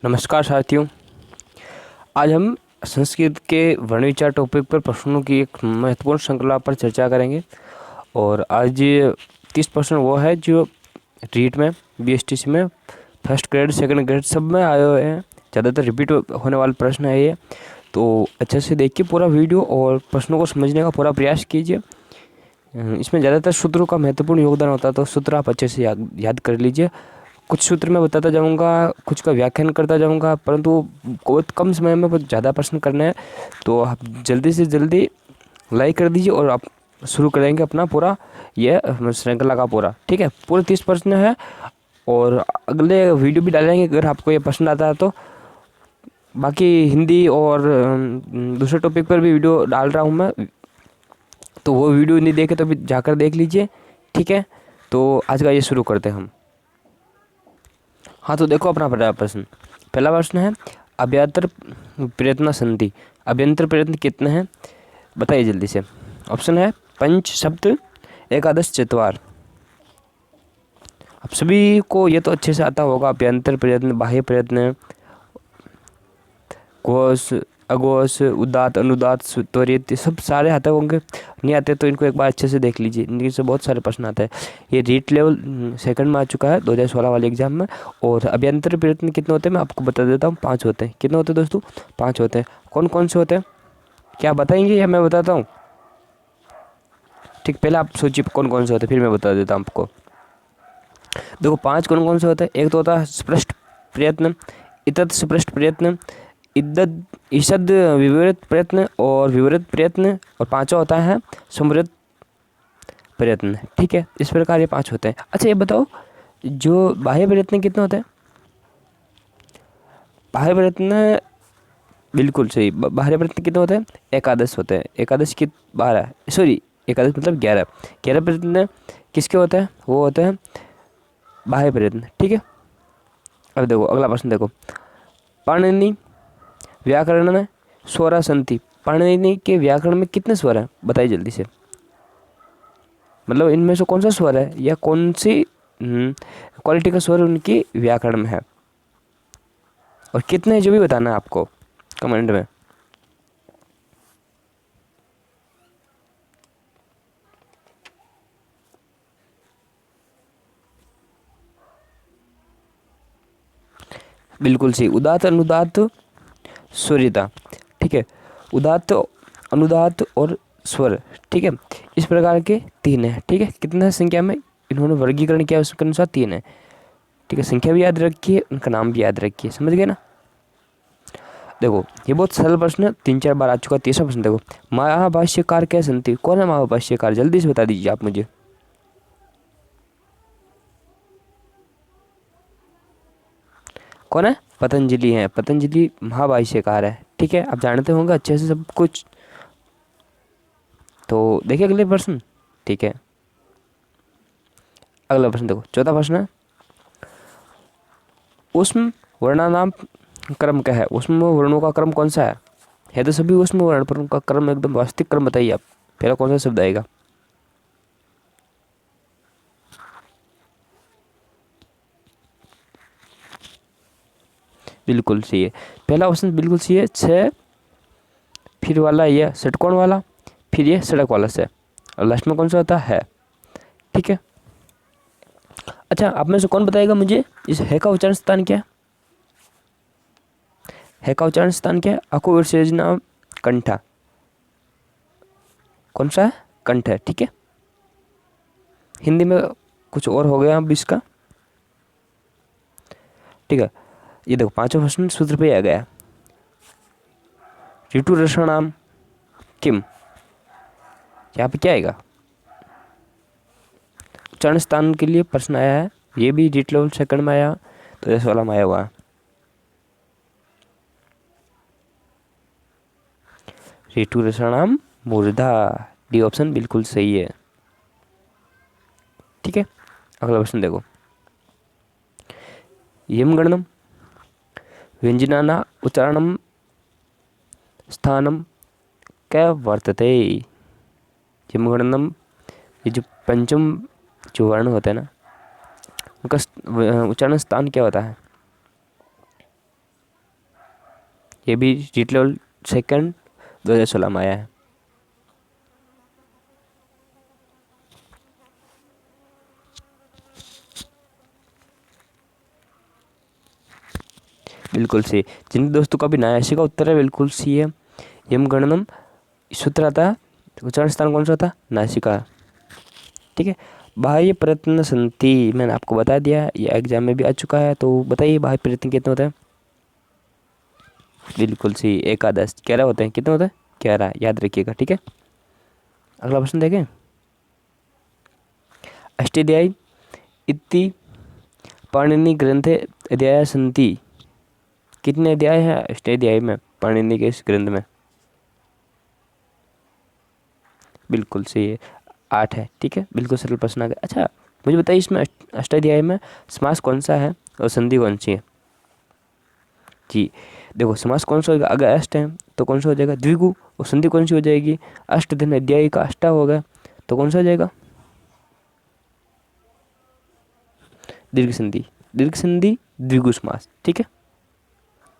नमस्कार साथियों। आज हम संस्कृत के वर्ण विचार टॉपिक पर प्रश्नों की एक महत्वपूर्ण श्रृंखला पर चर्चा करेंगे। और आज 30 प्रश्न वो है जो रीट में, बीएसटीसी में, फर्स्ट ग्रेड, सेकंड ग्रेड सब में आए हुए हैं। ज़्यादातर रिपीट होने वाला प्रश्न है ये, तो अच्छे से देखिए पूरा वीडियो और प्रश्नों को समझने का पूरा प्रयास कीजिए। इसमें ज़्यादातर सूत्रों का महत्वपूर्ण योगदान होता है, तो सूत्र आप अच्छे से याद कर लीजिए। कुछ सूत्र मैं बताता जाऊंगा, कुछ का व्याख्यान करता जाऊंगा, परंतु बहुत कम समय में बहुत ज़्यादा प्रश्न करने हैं, तो आप जल्दी से जल्दी लाइक कर दीजिए और आप शुरू करेंगे अपना पूरा ये श्रृंखला का पूरा। ठीक है, पूरे 30 प्रश्न है और अगले वीडियो भी डालेंगे अगर आपको ये पसंद आता है तो। बाकी हिंदी और दूसरे टॉपिक पर भी वीडियो डाल रहा हूँ मैं, तो वो वीडियो नहीं देखे तो भी जाकर देख लीजिए। ठीक है, तो आज का ये शुरू करते हैं हम। हाँ, तो देखो अपना पहला प्रश्न है अभ्यंतर प्रयत्न संधि। अभ्यंतर प्रयत्न कितने हैं बताइए जल्दी से। ऑप्शन है पंच, सप्त, एकादश, चत्वार। आप सभी को ये तो अच्छे से आता होगा। अभ्यंतर प्रयत्न, बाह्य प्रयत्न, घोष, अघोष, उदात्त, अनुदात्त, त्वरित, सब सारे आते होंगे। नहीं आते तो इनको एक बार अच्छे से देख लीजिए, इनके से बहुत सारे प्रश्न आते हैं। ये रीट लेवल सेकंड में आ चुका है 2016 वाले एग्जाम में। और अभ्यंतर प्रयत्न कितने होते हैं मैं आपको बता देता हूँ। 5 होते हैं। कितने होते हैं दोस्तों? 5 होते हैं। कौन कौन से होते हैं क्या बताएंगे या मैं बताता हूँ? ठीक, पहले आप सोचिए कौन कौन से होते हैं, फिर मैं बता देता हूँ आपको। देखो 5 कौन कौन से होते हैं। एक तो होता है स्पष्ट प्रयत्न, इतत स्पष्ट प्रयत्न, ईषद विवरित प्रयत्न और विवरित प्रयत्न, और 5वां होता है समृद्ध प्रयत्न। ठीक है, इस प्रकार ये 5 होते हैं। अच्छा ये बताओ, जो बाह्य प्रयत्न कितने होते हैं? बाह्य प्रयत्न बिल्कुल सही, बाह्य प्रयत्न कितने होते हैं? एकादश होते हैं। एकादश की 12, सॉरी एकादश मतलब 11 प्रयत्न किसके होते हैं? वो होते हैं बाह्य प्रयत्न। ठीक है, अब देखो अगला प्रश्न देखो। पाणिनि व्याकरण में स्वरा संति। पाणिनि के व्याकरण में कितने स्वर हैं बताइए जल्दी से। मतलब इनमें से कौन सा स्वर है या कौन सी क्वालिटी का स्वर उनकी व्याकरण में है, और कितने जो भी बताना है आपको कमेंट में। बिल्कुल सही, उदात्त, अनुदात्त, स्वरिता। ठीक है, उदात्त, अनुदात्त और स्वर। ठीक है, इस प्रकार के 3 है। ठीक है, कितना संख्या में इन्होंने वर्गीकरण किया उसके अनुसार 3 है। ठीक है, संख्या भी याद रखिए, उनका नाम भी याद रखिए, समझ गए ना। देखो ये बहुत सरल प्रश्न 3-4 बार आ चुका। तीसरा प्रश्न देखो, महाभाष्यकार क्या संति। कौन है महाभाष्यकार? जल्दी से बता दीजिए आप मुझे। कौन है? पतंजलि है। पतंजलि महाभाष्यकार है। ठीक है, आप जानते होंगे अच्छे से सब कुछ। तो देखिए अगले प्रश्न। ठीक है, अगला प्रश्न देखो, चौथा प्रश्न है उष्म वर्णानाम क्रम क्या है? उष्म वर्णों का क्रम कौन सा है तो सभी उष्म वर्ण, पर उनका क्रम एकदम वास्तविक क्रम बताइए आप। पहला कौन सा शब्द आएगा? बिल्कुल सही है, पहला ऑप्शन बिल्कुल सही है। 6 फिर वाला ये षटकोण वाला, फिर ये सड़क वाला से, और लास्ट में कौन सा होता है? ठीक है, अच्छा आप में से कौन बताएगा मुझे इस है का उच्चारण स्थान क्या है? है का उच्चारण स्थान क्या है? अको विसर्जना कंठा। कौन सा है? कंठ है। ठीक है, हिंदी में कुछ और हो गया अब इसका। ठीक है, ये देखो 5वां प्रश्न सूत्र पे आ गया। ऋतु रसणाम किम, यहाँ पे क्या आएगा? उच्चारण स्थान के लिए प्रश्न आया है, ये भी रीट लेवल सेकंड में आया, तो जैसे वाला में आया हुआ है। ऋतु रसणाम मूर्धा, डी ऑप्शन बिल्कुल सही है। ठीक है, अगला प्रश्न देखो, यम गणनम व्यंजनाना उच्चारणम स्थानम क्या वर्तते। यम गणनम, ये जो पंचम जो वर्ण होता है ना, उनका उच्चारण स्थान क्या होता है? ये भी जीट लेवल सेकंड 2016 में आया है। बिल्कुल सही। जिन दोस्तों का भी नासिका उत्तर है बिल्कुल सही है। यम गणनम सूत्र आता है, उच्चारण स्थान कौन सा था? नासिका। ठीक है। बाह्य प्रयत्न संति, मैंने आपको बता दिया, ये एग्जाम में भी आ चुका है। तो बताइए बाह्य प्रयत्न कितने होते हैं? बिल्कुल सही, एकादश। 11 होते हैं। कितने होते हैं? 11, याद रखिएगा। ठीक है। अगला प्रश्न देखें। अष्टाध्यायी इति पाणिनि ग्रंथे अध्याय संति। कितने अध्याय हैं अष्टाध्यायी में, पाणिनि के इस ग्रंथ में? बिल्कुल सही है, 8 है। ठीक है, बिल्कुल सरल प्रश्न आ गया। अच्छा मुझे बताइए इसमें अष्टाध्यायी में समास कौन सा है और संधि कौन सी है? जी देखो, समास कौन सा होगा? अगर अष्ट है तो कौन सा हो जाएगा? द्विगु। और संधि कौन सी हो जाएगी? अष्ट धन अध्यायी का अष्टा होगा, तो कौन सा हो जाएगा? दीर्घ संधि। दीर्घ संधि द्विगु समास। ठीक है,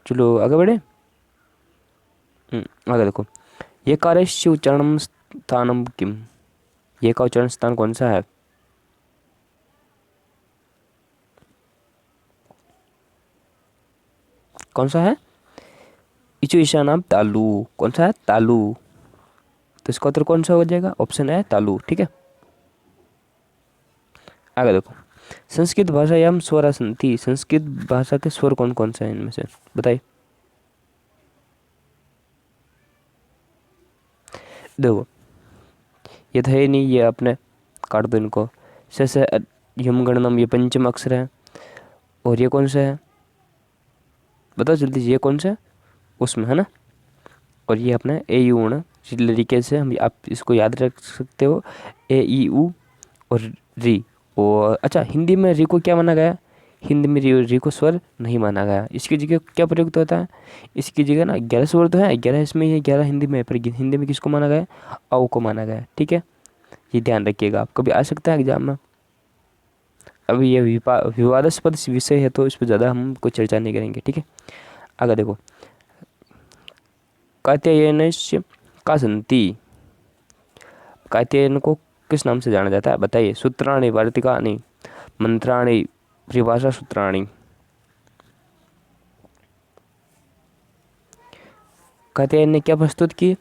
चलो आगे बढ़े। आगे देखो, ये कार्यस्य उच्चारण स्थानम किम। ये का उच्चारण स्थान कौन सा है? कौन सा है? इचु ईशानाम तालु। कौन सा है? तालु। तो इसका उत्तर कौन सा हो जाएगा? ऑप्शन है तालु। ठीक है, आगे देखो, संस्कृत भाषायाम स्वर संति। संस्कृत भाषा के स्वर कौन कौन से हैं इनमें से? बताइए। देखो ये तो है नहीं, ये आपने काट दो इनको। स यम गणनम, ये पंचम अक्षर है। और ये कौन सा है? बताओ जल्दी, ये कौन सा है उसमें, है ना? और ये अपना ए यू ना, इस तरीके से हम आप इसको याद रख सकते हो, ए ई उ और री। और अच्छा, हिंदी में री को क्या माना गया? हिंदी में री को स्वर नहीं माना गया। इसकी जगह क्या प्रयुक्त होता है? इसकी जगह ना 11 स्वर तो है, 11 इसमें है, 11 हिंदी में, पर हिंदी में किसको माना गया? औ को माना गया। ठीक है, ये ध्यान रखिएगा, आप कभी आ सकता है एग्जाम में। अभी ये विवादास्पद विषय है तो इस पर ज़्यादा हम कोई चर्चा नहीं करेंगे। ठीक है, आगे देखो, कात्यायनस्य का संति। कात्यायन को किस नाम से जाना जाता है? बताइए। सूत्राणि, वार्तिकानि, मंत्राणि, परिभाषा सूत्राणि। कात्यायन ने क्या प्रस्तुत किए?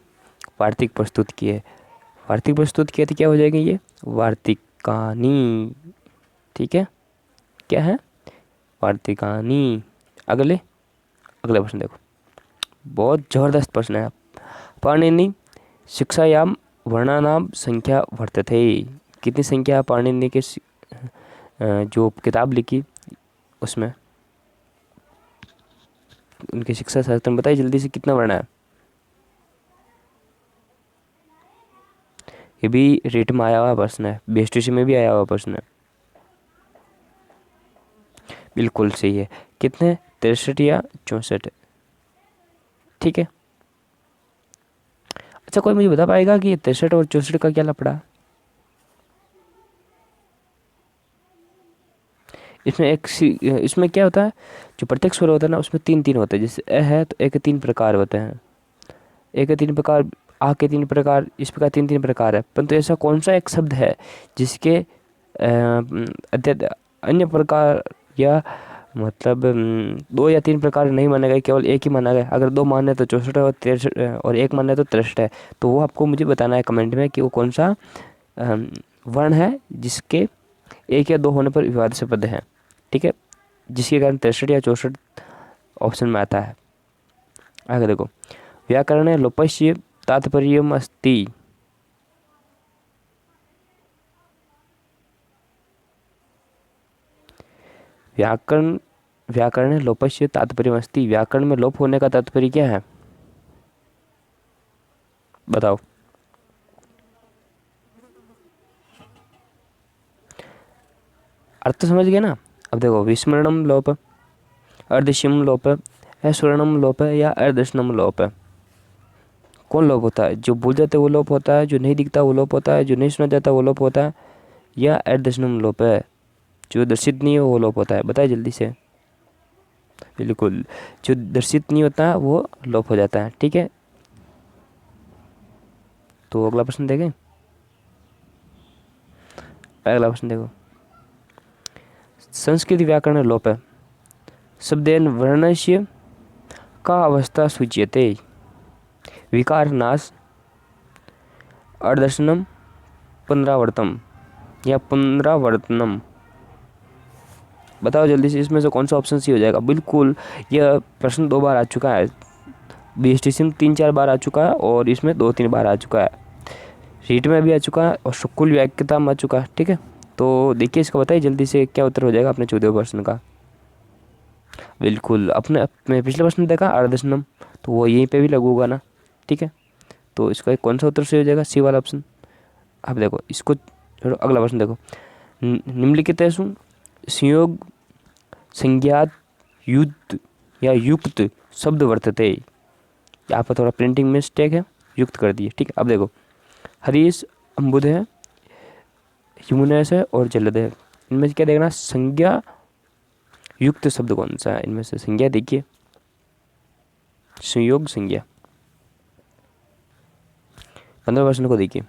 वार्तिक प्रस्तुत किए। वार्तिक प्रस्तुत किए तो क्या हो जाएंगे? ये वार्तिकानि। ठीक है, क्या है? वार्तिकानि। अगले अगला प्रश्न देखो, बहुत जबरदस्त प्रश्न है। पाणिनि शिक्षायाम वर्णानाम संख्या वर्तते। कितनी संख्या है पाणिनि के जो किताब लिखी उसमें, उनकी शिक्षा शास्त्र में? बताइए जल्दी से, कितना वर्ण है? ये भी रेट में आया हुआ प्रश्न है, बीएसटीसी में भी आया हुआ प्रश्न है। बिल्कुल सही है। कितने? 63 या 64। ठीक है, अच्छा कोई मुझे बता पाएगा कि 63 और 64 का क्या लफड़ा? इसमें क्या होता है? जो प्रत्येक स्वर होता है ना, उसमें 3 3 होते हैं। जैसे अ है तो ए के 3 प्रकार होते हैं, ए के 3 प्रकार, आ के 3 प्रकार, इस प्रकार 3 3 प्रकार है। परंतु ऐसा कौन सा एक शब्द है जिसके अन्य प्रकार या मतलब 2 या 3 प्रकार नहीं माने गए, केवल एक ही माना गया? अगर 2 माने तो 64 है, और 63 और 1 माने तो 63 है। तो वो आपको मुझे बताना है कमेंट में कि वो कौन सा वर्ण है जिसके 1 या 2 होने पर विवाद से पद है। ठीक है, जिसके कारण 63 या 64 ऑप्शन में आता है। आगे देखो, व्याकरण लोपस्य तात्पर्यम् अस्ति। व्याकरण लोपस्य तात्पर्यम् अस्ति। व्याकरण में लोप होने का तात्पर्य क्या है? बताओ। अर्थ समझ गए ना? अब देखो, विस्मरणम लोप, अर्धशिम लोप, अस्वर्णम लोप या अर्धशनम लोप। कौन लोप होता है? जो भूल जाते वो लोप होता है, जो नहीं दिखता वो लोप होता है, जो नहीं सुना जाता वो लोप होता है, या अर्धशनम लोप है, जो दर्शित नहीं हो वो लोप होता है? बताए जल्दी से। बिल्कुल, जो दर्शित नहीं होता वो लोप हो जाता है। ठीक है, तो अगला प्रश्न देखें। अगला प्रश्न देखो, संस्कृत व्याकरण लोप है शब्देन वर्णस्य का अवस्था सूच्यते विकार नाश अर्दर्शनम पुनरावर्तम या पुनरावर्तनम। बताओ जल्दी से इसमें से कौन सा ऑप्शन सी हो जाएगा। बिल्कुल, यह प्रश्न 2 बार आ चुका है, बीएसटीसी में 3-4 बार आ चुका है और इसमें 2-3 बार आ चुका है, रीट में भी आ चुका है और शुक्ल व्याख्याता में आ चुका है। ठीक है, तो देखिए इसका बताइए जल्दी से क्या उत्तर हो जाएगा अपने 14वें प्रश्न का। बिल्कुल, अपने पिछले प्रश्न में देखा अर्धशनम, तो वो यहीं पे भी लागू होगा ना। ठीक है, तो इसका एक कौन सा उत्तर सही हो जाएगा, सी वाला ऑप्शन। अब देखो इसको छोड़ो, अगला प्रश्न देखो, निम्नलिखितेषु संयोग संज्ञात युक्त या युक्त शब्द वर्तते। यहाँ पर थोड़ा प्रिंटिंग मिस्टेक है, युक्त कर दिए। ठीक है, अब देखो हरीश अम्बुद है, यमुनेश है और जलद है, इनमें से क्या देखना, संज्ञा युक्त शब्द कौन सा है इनमें से। संज्ञा देखिए, संयोग संज्ञा। 15 प्रश्न को देखिए,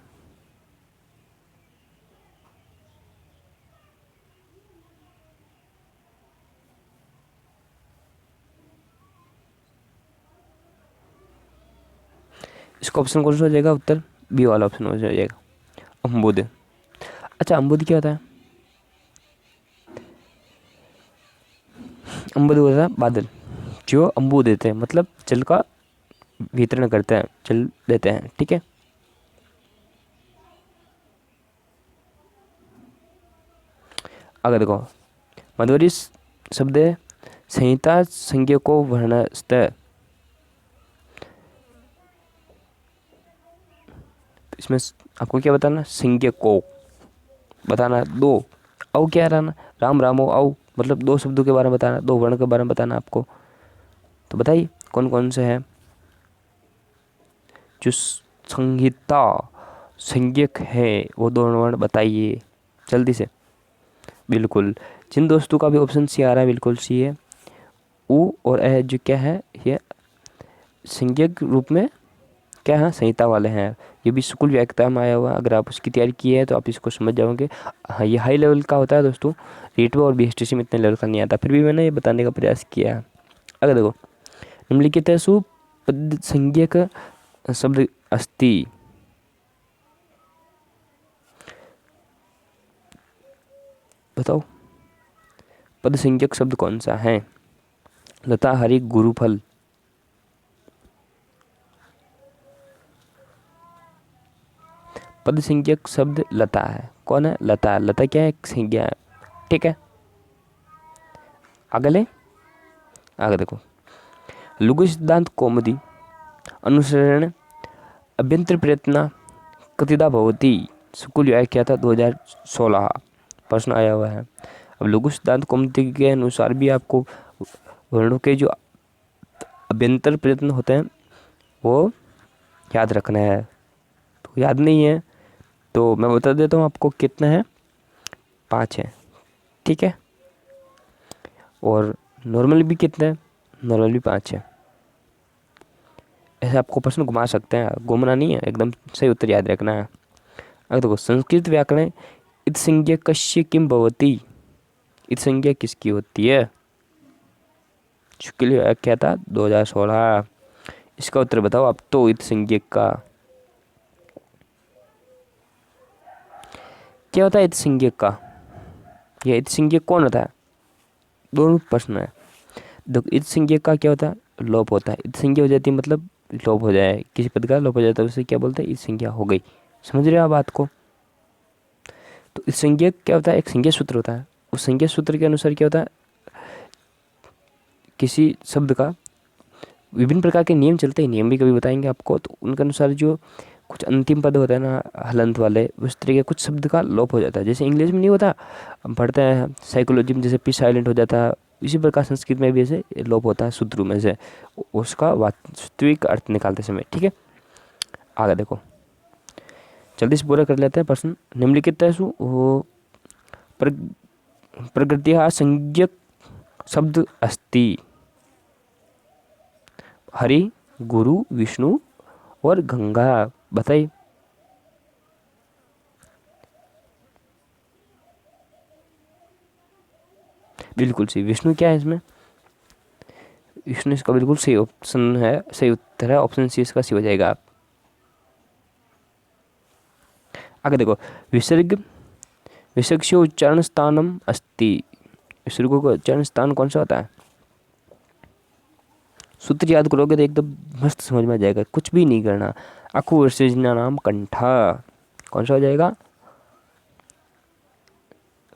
इसका ऑप्शन कौन सा हो जाएगा, उत्तर बी वाला ऑप्शन हो जाएगा, अम्बुद। अच्छा, अम्बुद क्या होता है, अम्बुद होता है बादल, जो अम्बु देते हैं मतलब जल का वितरण करते हैं, जल देते हैं। ठीक है, अगर देखो मधुरी शब्द संहिता संज्ञा को वर्णस्त, इसमें आपको क्या बताना, संज्ञा को बताना, दो औ क्या रहना, राम रामो औ, मतलब 2 शब्दों के बारे में बताना, 2 वर्ण के बारे में बताना आपको। तो बताइए कौन कौन से हैं जो संहिता संज्ञक है, वो 2 वर्ण बताइए जल्दी से। बिल्कुल, जिन दोस्तों का भी ऑप्शन सी आ रहा है बिल्कुल सी है, उ और ए जो क्या है, ये संज्ञक रूप में क्या है, संहिता वाले हैं। ये भी स्कूल व्याख्या में आया हुआ है, अगर आप उसकी तैयारी की है तो आप इसको समझ जाओगे। हाँ, ये हाई लेवल का होता है दोस्तों, रीट में और बीएसटीसी में इतने लेवल का नहीं आता, फिर भी मैंने ये बताने का प्रयास किया है। अगर देखो निम्नलिखितेषु पद संज्ञक शब्द अस्ति, बताओ पद संज्ञक शब्द कौन सा है। लता हरि गुरुफल, पद संज्ञक शब्द लता है, कौन है, लता। लता क्या है, एक संज्ञा है। ठीक है, अगले आगे देखो, लघु सिद्धांत कौमुदी अनुसरण अभ्यंतर प्रयत्न कतिदा भवती, स्कूल व्याख्या था 2016 प्रश्न आया हुआ है। अब लघु सिद्धांत कौमुदी के अनुसार भी आपको वर्णों के जो अभ्यंतर प्रयत्न होते हैं वो याद रखना है। तो याद नहीं है तो मैं बता देता हूँ आपको कितना है, 5 है। ठीक है, और नॉर्मल भी कितना है, नॉर्मल भी 5 है। ऐसे आपको प्रश्न घुमा सकते हैं, घूमना नहीं है, एकदम सही उत्तर याद रखना है। अगर देखो संस्कृत व्याकरण इत संज्ञा कस्य किम भवति, इत संज्ञा किसकी होती है, शुक्ल व्याख्या था 2016। इसका उत्तर बताओ आप तो, इत संज्ञा का क्या होता है, इत संज्ञा का, यह इत संज्ञा कौन होता है, दोनों प्रश्न है। देखो इत संज्ञा का क्या होता है, लोप होता है। इत संज्ञा हो जाती है मतलब लोप हो जाए, किसी पद का लोप हो जाता है उसे क्या बोलते हैं, इत संज्ञा हो गई। समझ रहे हो आप बात को। तो इत संज्ञा क्या होता है, एक संज्ञा सूत्र होता है, उस संज्ञा सूत्र के अनुसार क्या होता है, किसी शब्द का विभिन्न प्रकार के नियम चलते हैं, नियम भी कभी बताएंगे आपको। तो उनके अनुसार जो कुछ अंतिम पद होते हैं ना हलंत वाले, उस तरीके कुछ शब्द का लोप हो जाता है। जैसे इंग्लिश में नहीं होता, हम पढ़ते हैं साइकोलॉजी में, जैसे पी साइलेंट हो जाता है, इसी प्रकार संस्कृत में भी ऐसे लोप होता है सूत्रों में से, उसका वास्तविक अर्थ निकालते समय। ठीक है, आगे देखो जल्दी से पूरा कर लेते हैं प्रश्न। निम्नलिखितेषु वो प्रकृतिः संज्ञक शब्द अस्ति, हरि, गुरु, विष्णु और गंगा। बताइए। बिल्कुल सही, विष्णु क्या है इसमें? विष्णु इसका बिल्कुल सही ऑप्शन है, सही उत्तर है, ऑप्शन सी इसका सही हो जाएगा। आगे देखो, विसर्ग, विसर्गस्य उच्चारण स्थानम अस्ति। विसर्गों का उच्चारण स्थान कौन सा होता है? सूत्र याद करोगे तो एकदम मस्त समझ में आ जाएगा, कुछ भी नहीं करना। अकु विसर्जना नाम कंठा। कौन सा हो जाएगा?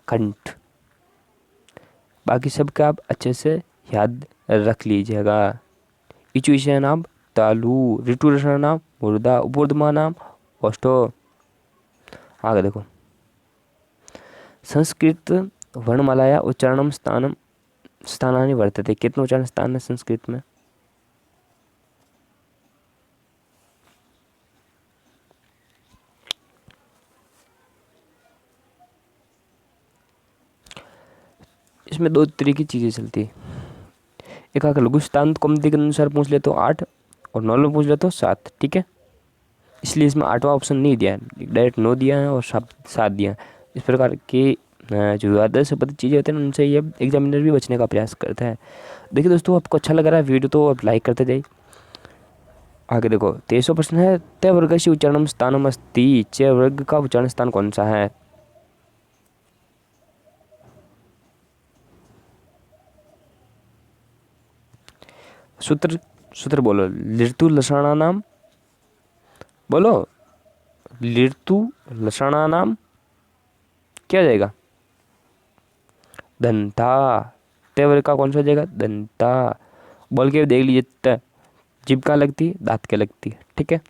कंठ। बाकी सब का आप अच्छे से याद रख लीजिएगा। इचु विषय नाम तालु, ऋतु रचना नाम मुर्दा, उपवर्धमा नाम ओष्ठो। आगे देखो, संस्कृत वर्णमालाया उच्चारणम स्थानम स्थानानि वर्तते। कितने उच्चारण स्थान है संस्कृत में? इसमें दो तरह की चीज़ें चलती है। एक अगर लघु स्थान कौमुदी के अनुसार पूछ ले तो 8 और नॉर्मल पूछ ले तो 7। ठीक है, इसलिए इसमें 8वां ऑप्शन नहीं दिया है, डायरेक्ट 9 दिया है और 7 दिया है। इस प्रकार की जो विवादास्पद से पता चीज़ें होती हैं उनसे ये एग्जामिनर भी बचने का प्रयास करता है। देखिए दोस्तों, आपको अच्छा लग रहा है वीडियो तो आप लाइक करते जाइए। आगे देखो, 23वां प्रश्न है, तय वर्ग से उच्चारण स्थानम अस्ति। च वर्ग का उच्चारण स्थान कौन सा है? सूत्र सूत्र बोलो। ऋतु लक्षणा नाम बोलो। ऋतु लक्षणा नाम क्या जाएगा? दंता। तय वर्ग का कौन सा हो जाएगा? दंता। बोल के देख लीजिए, त जीभ कहाँ लगती है? दांत के लगती है। ठीक है,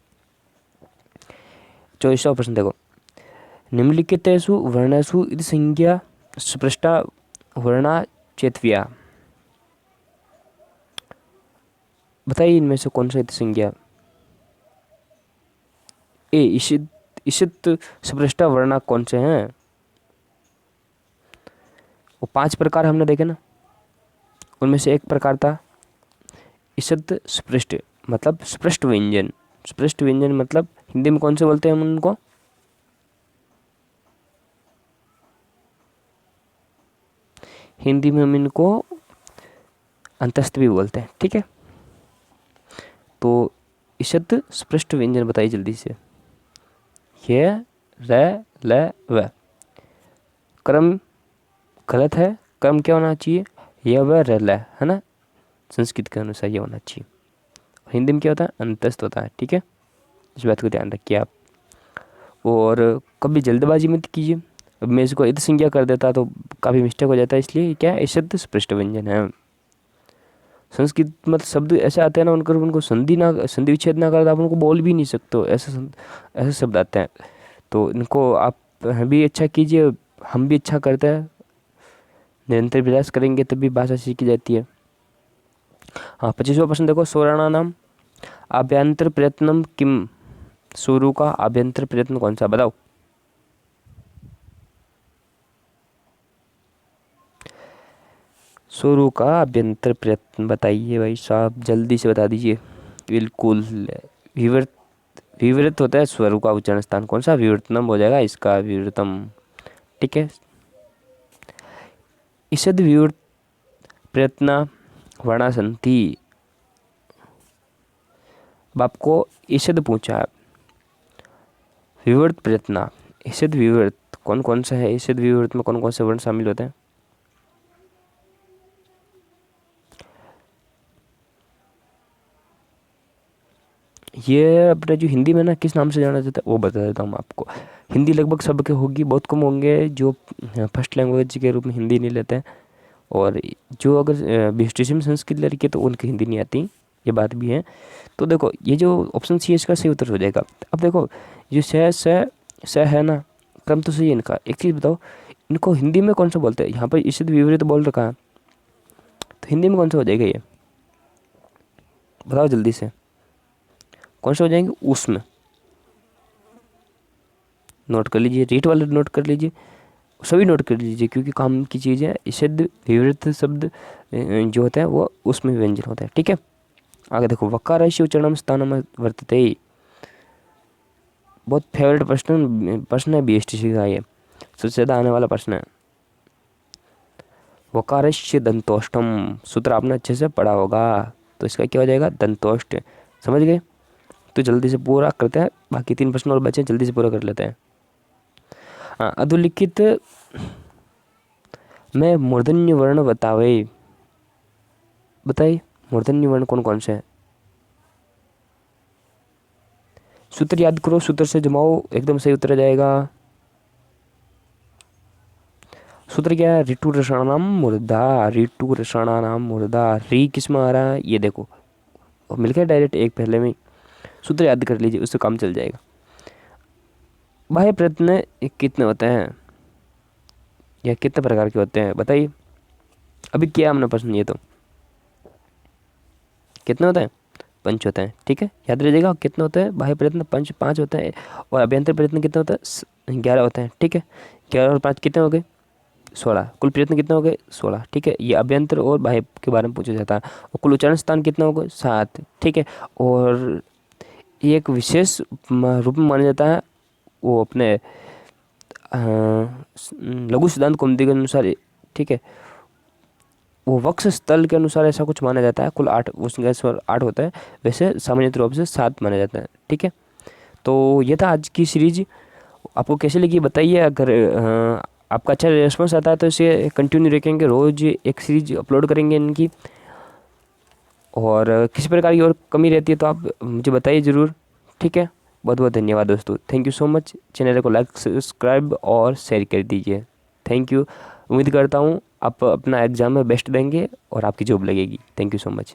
24वां प्रश्न देखो, निम्नलिखितेषु वर्णेषु इति संज्ञा स्पृष्टा वर्णा चेत्व्या। बताइए इनमें से कौन सा इति संज्ञा? ए ईशित, ईशित स्पृष्टा वर्णा कौन से हैं? वो 5 प्रकार हमने देखे ना, उनमें से एक प्रकार था ईषद स्पृष्ट, मतलब स्पृष्ट व्यंजन। स्पृष्ट व्यंजन मतलब हिंदी में कौन से बोलते हैं हम उनको? हिंदी में हम इनको अंतस्थ भी बोलते हैं। ठीक है, तो ईषद स्पृष्ट व्यंजन बताइए जल्दी से। ये र ल व। क्रम गलत है, क्रम क्या होना चाहिए? यह व र ल, है ना, संस्कृत के अनुसार ये होना चाहिए। हिंदी में क्या होता है? अंतस्थ होता है। ठीक है, इस बात को ध्यान रखिए आप, और कभी जल्दबाजी मत कीजिए। अब मैं इसको इत संज्ञा कर देता तो काफ़ी मिस्टेक हो जाता है, इसलिए क्या है, ईषद स्पृष्ट व्यंजन है। संस्कृत मतलब शब्द ऐसे आते हैं ना, उनको संधि विच्छेद ना कर, आप उनको बोल भी नहीं सकते, ऐसे शब्द आते हैं। तो इनको आप भी अच्छा कीजिए, हम भी अच्छा करते हैं, निरंतर प्रयास करेंगे तभी भाषा सीखी जाती है। हाँ, 25वां प्रश्न देखो, स्वराणा नाम आभ्यंतर प्रयत्नम किम। स्वरू का आभ्यंतर प्रयत्न कौन सा? बताओ। स्वरू का अभ्यंतर प्रयत्न बताइए भाई साहब, जल्दी से बता दीजिए। बिल्कुल, विवर्त, विवर्त होता है स्वरू का उच्चारण स्थान कौन सा? विवर्तनम हो जाएगा इसका, विवर्तम। ठीक है, ईषद विवर्त प्रयत्न वर्णा संति। अब आपको ईषद पूछा है, विवर्त प्रयत्न, ईषद विवर्त कौन कौन सा है? ईषद विवर्त में कौन कौन से वर्ण शामिल होते हैं? ये अपने जो हिंदी में ना किस नाम से जाना जाता है वो बता देता हूँ आपको। हिंदी लगभग सबके होगी, बहुत कम होंगे जो फर्स्ट लैंग्वेज के रूप में हिंदी नहीं लेते हैं, और जो अगर बीएसटीसी में संस्कृत ले रखी है तो उनकी हिंदी नहीं आती, ये बात भी है। तो देखो, ये जो ऑप्शन सी है इसका सही उत्तर हो जाएगा। अब देखो, जो स है ना, क्रम तो सही है इनका। एक चीज़ बताओ, इनको हिंदी में कौन सा बोलते हैं? यहाँ पर ईषद विपरीत बोल रखा है, तो हिंदी में कौन सा हो जाएगा ये? बताओ जल्दी से, कौन से हो जाएंगे? उसमें नोट कर लीजिए, रीट वाले नोट कर लीजिए, सभी नोट कर लीजिए, क्योंकि काम की चीज़ है। ईषद विवृत शब्द जो होता है वो उसमें व्यंजन होता है। ठीक है, आगे देखो, वकारस्य उच्चारणं स्थानम वर्तते। बहुत फेवरेट प्रश्न है बीएसटीसी का ये, सबसे ज़्यादा आने वाला प्रश्न है। वकारस्य दंतोष्टम, सूत्र आपने अच्छे से पढ़ा होगा, तो इसका क्या हो जाएगा, दंतोष्ट। समझ गए? तो जल्दी से पूरा करते हैं, बाकी 3 प्रश्न और बचे, जल्दी से पूरा कर लेते हैं। हाँ, अधोलिखित में मूर्धन्य वर्ण बताइए। मूर्धन्य वर्ण कौन कौन से हैं? सूत्र याद करो, सूत्र से जमाओ, एकदम सही उत्तर आ जाएगा। सूत्र क्या है, ऋतु रसाणाम मूर्धा, ऋतु रसाणाम मूर्धा। री किस में आ रहा है, ये देखो, और मिल गया डायरेक्ट एक पहले में। सूत्र याद कर लीजिए, उससे काम चल जाएगा। बाह्य प्रयत्न कितने होते हैं, या कितने प्रकार के होते हैं बताइए। अभी किया हमने प्रश्न, ये तो कितने होते हैं, 5 होते हैं, ठीक है, याद रखिएगा। कितने होते हैं बाह्य प्रयत्न, 5 होते हैं। और अभ्यंतर प्रयत्न कितने होते हैं, 11 होते हैं, ठीक है। 11 और 5 कितने हो गए, 16। कुल प्रयत्न कितने हो गए, 16, ठीक है। ये अभ्यंतर और बाह्य के बारे में पूछा जाता है। और कुल उच्चारण स्थान कितने हो गए, 7, ठीक है। और ये एक विशेष रूप में माना जाता है, वो अपने लघु सिद्धांत कौमुदी के अनुसार, ठीक है, वो वक्ष स्थल के अनुसार ऐसा कुछ माना जाता है। कुल 8, उसके स्वर 8 होता है, वैसे सामान्य रूप से 7 माना जाता है, ठीक है। तो ये था आज की सीरीज, आपको कैसे लगी बताइए। अगर आपका अच्छा रिस्पॉन्स आता है तो इसे कंटिन्यू रखेंगे, रोज़ एक सीरीज अपलोड करेंगे इनकी। और किसी प्रकार की और कमी रहती है तो आप मुझे बताइए ज़रूर, ठीक है। बहुत बहुत धन्यवाद दोस्तों, thank you so much. Channel को लाइक, सब्सक्राइब और शेयर कर दीजिए। Thank you. उम्मीद करता हूँ आप अपना एग्ज़ाम में बेस्ट देंगे और आपकी जॉब लगेगी। Thank you so much.